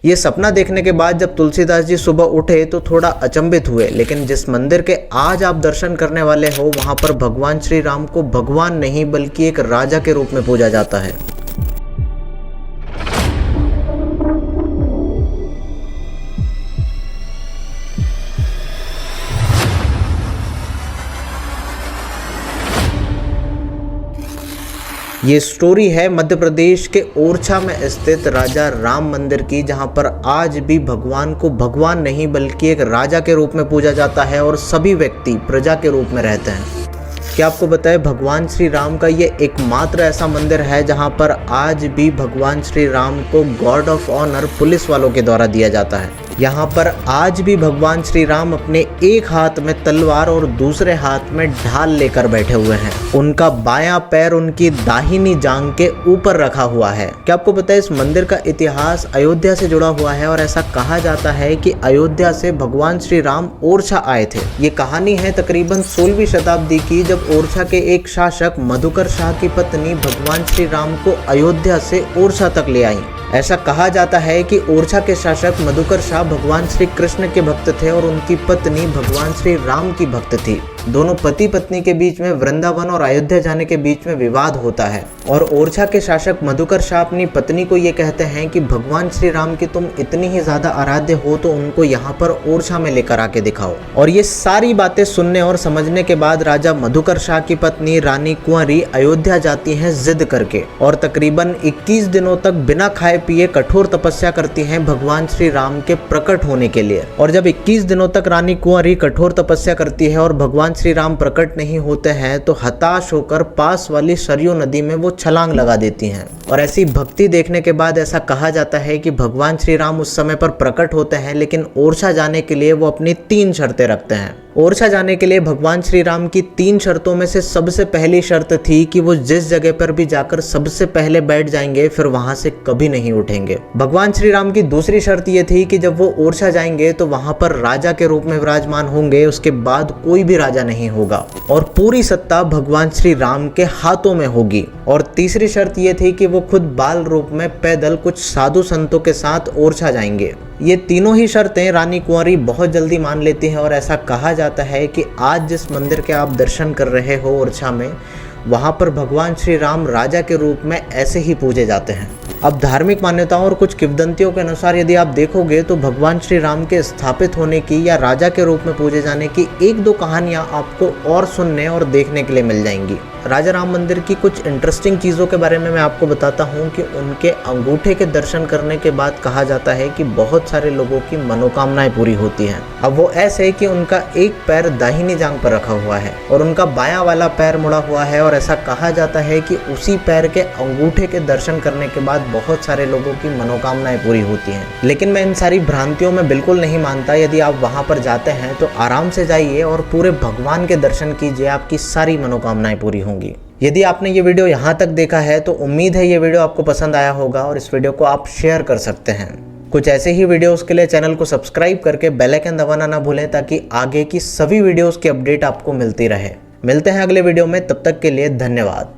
ये सपना देखने के बाद जब तुलसीदास जी सुबह उठे तो थोड़ा अचंभित हुए, लेकिन जिस मंदिर के आज आप दर्शन करने वाले हो वहां पर भगवान श्री राम को भगवान नहीं बल्कि एक राजा के रूप में पूजा जाता है। ये स्टोरी है मध्य प्रदेश के ओरछा में स्थित राजा राम मंदिर की, जहां पर आज भी भगवान को भगवान नहीं बल्कि एक राजा के रूप में पूजा जाता है और सभी व्यक्ति प्रजा के रूप में रहते हैं। क्या आपको बताए, भगवान श्री राम का ये एकमात्र ऐसा मंदिर है जहां पर आज भी भगवान श्री राम को गॉड ऑफ ऑनर पुलिस वालों के द्वारा दिया जाता है। यहाँ पर आज भी भगवान श्री राम अपने एक हाथ में तलवार और दूसरे हाथ में ढाल लेकर बैठे हुए हैं। उनका बायां पैर उनकी दाहिनी जांघ के ऊपर रखा हुआ है। क्या आपको पता है, इस मंदिर का इतिहास अयोध्या से जुड़ा हुआ है और ऐसा कहा जाता है कि अयोध्या से भगवान श्री राम ओरछा आए थे। ये कहानी है तकरीबन 16वीं शताब्दी की, जब ओरछा के एक शासक मधुकर शाह की पत्नी भगवान श्री राम को अयोध्या से ओरछा तक ले आई। ऐसा कहा जाता है कि ओरछा के शासक मधुकर शाह भगवान श्री कृष्ण के भक्त थे और उनकी पत्नी भगवान श्री राम की भक्त थी। दोनों पति पत्नी के बीच में वृंदावन और अयोध्या जाने के बीच में विवाद होता है और ओरछा के शासक मधुकर शाह अपनी पत्नी को ये कहते हैं कि भगवान श्री राम की तुम इतनी ही ज्यादा आराध्य हो तो उनको यहाँ पर ओरछा में लेकर आके दिखाओ। और ये सारी बातें सुनने और समझने के बाद राजा मधुकर शाह की पत्नी रानी कुंवरी अयोध्या जाती हैं जिद करके और तकरीबन 21 दिनों तक बिना खाए पिए कठोर तपस्या करती हैं भगवान श्री राम के प्रकट होने के लिए। और जब 21 दिनों तक रानी कुंवरी कठोर तपस्या करती है और भगवान श्री राम प्रकट नहीं होते हैं तो हताश होकर पास वाली सरयू नदी में वो छलांग लगा देती हैं। और ऐसी भक्ति देखने के बाद ऐसा कहा जाता है कि भगवान श्री राम उस समय पर प्रकट होते हैं, लेकिन ओरछा जाने के लिए वो अपनी 3 शर्तें रखते हैं। ओरछा जाने के लिए भगवान श्री राम की 3 शर्तों में से सबसे पहली शर्त थी कि वो जिस जगह पर भी जाकर सबसे पहले बैठ जाएंगे फिर वहां से कभी नहीं उठेंगे। भगवान श्री राम की दूसरी शर्त ये थी कि जब वो ओरछा जाएंगे तो वहां पर राजा के रूप में विराजमान होंगे, उसके बाद कोई भी राजा नहीं होगा और पूरी सत्ता भगवान श्री राम के हाथों में होगी। और तीसरी शर्त ये थी कि वो खुद बाल रूप में पैदल कुछ साधु संतों के साथ ओरछा जाएंगे। ये तीनों ही शर्तें रानी कुंवरी बहुत जल्दी मान लेती हैं और ऐसा कहा जाता है कि आज जिस मंदिर के आप दर्शन कर रहे हो ओरछा में, वहाँ पर भगवान श्री राम राजा के रूप में ऐसे ही पूजे जाते हैं। अब धार्मिक मान्यताओं और कुछ किंवदंतियों के अनुसार यदि आप देखोगे तो भगवान श्री राम के स्थापित होने की या राजा के रूप में पूजे जाने की 1-2 कहानियां आपको और सुनने और देखने के लिए मिल जाएंगी। राजा राम मंदिर की कुछ इंटरेस्टिंग चीज़ों के बारे में मैं आपको बताता हूँ कि उनके अंगूठे के दर्शन करने के बाद कहा जाता है कि बहुत सारे लोगों की मनोकामनाएं पूरी होती हैं। अब वो ऐसे है कि उनका एक पैर दाहिनी जांघ पर रखा हुआ है और उनका बायां वाला पैर मुड़ा हुआ है और ऐसा कहा जाता है कि उसी पैर के अंगूठे के दर्शन करने के बाद बहुत सारे लोगों की मनोकामनाएं पूरी होती हैं। लेकिन मैं इन सारी भ्रांतियों में बिल्कुल नहीं मानता। यदि आप वहाँ पर जाते हैं तो आराम से जाइए और पूरे भगवान के दर्शन कीजिए, आपकी सारी मनोकामनाएं पूरी होंगी। यदि आपने ये वीडियो यहाँ तक देखा है तो उम्मीद है ये वीडियो आपको पसंद आया होगा और इस वीडियो को आप शेयर कर सकते हैं। कुछ ऐसे ही वीडियोस के लिए चैनल को सब्सक्राइब करके बेल आइकन दबाना ना भूलें ताकि आगे की सभी वीडियोस की अपडेट आपको मिलती रहे। मिलते हैं अगले वीडियो में, तब तक के लिए धन्यवाद।